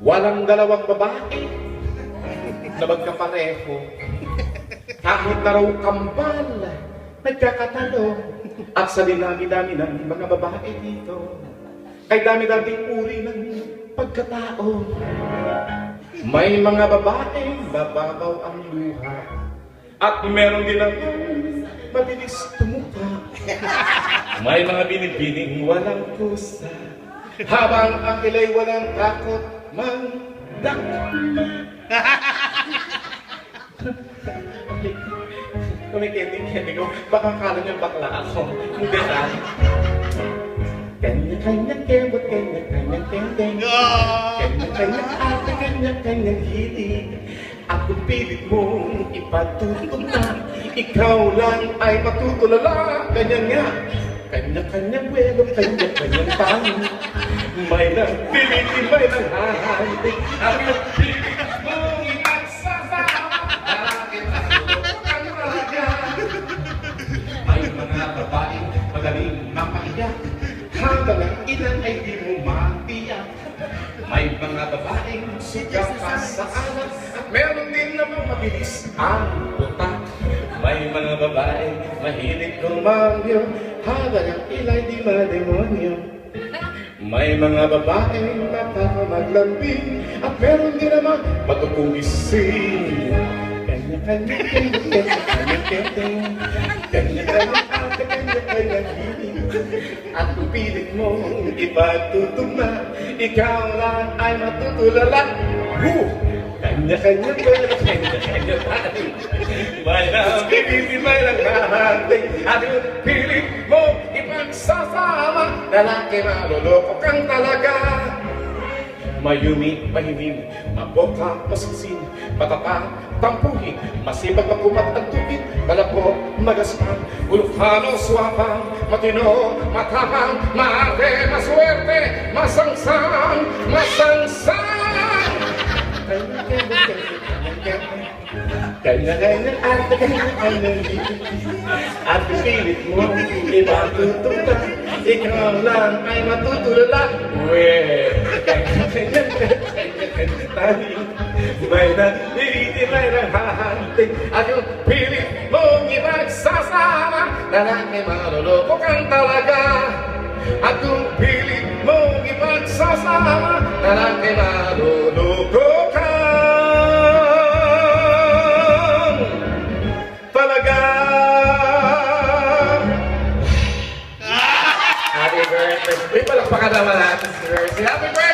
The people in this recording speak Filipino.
Walang dalawang babae na magkapareho. Kahit na raw kambal, nagkakatalo. At sa dinami-dami ng mga babae dito, kay dami-daming uri ng pagkatao. May mga babaeng mababaw ang luha, at meron din ang mabilis tumuka. May mga binibining walang pusa, habang ang ilay walang takot mandakma. Kumikinig-kinig ko, baka kala niyo bakla ako. Hindi na. Kanya-kanyang kembot, kanya-kanyang tendeng. Kanya-kanyang ate, kanya-kanyang hilig. At kung pilit mong ipatutog na, ikaw lang ay matutulala. Ganyan nga. Kanya-kanyang welo, kanya-kanyang tangi. May nagpiliti, may nanghahantik. At yung pilit mong ipagsasama, lalaki na lulukan talaga. May mga babaeng magaling mapaiyak, hanggang ang ilan ay di mo matiyak. May mga babaeng suga pa sa alat, at meron din namang mabilis ang utak. May mga babaeng mahilig kumanyo, hanggang ang ilay di mademonyo. May mga babaeng napakamaglambing, at meron din namang matutugising. Kanya-kanya, kanya-kanya ate, kanya-kanya hiling. At kung pilit mong ipagtutugma, ikaw lang ay matutulala. Kanya-kanya pera, kanya-kanya tayo. May nabibili, may nanghahanting. At yung pilit mong ipagsasama, lalaki maluloko kang talaga. Mayumi, mahimim, maboka, masiksin, matata, tampuhin, masipag makumat ang tubig, malako, magaspang, ulukano, swapang, matino, matapang, maarte, maswerte, masangsang, masangsang. Kanya-kanya arte, kanya-kanya at pilit mo, ipatutulala, ikaw lang ay matutulala. Kanya-kanya tayo, may nabibili, may nanghahanting. At yung pilit mong ipagsasama, lalaki maluloko kang talaga. At yung pilit mong ipagsasama, lalaki maluloko kang talaga. Happy birthday! Uy, palakpakan naman natin si Mercy. Happy birthday!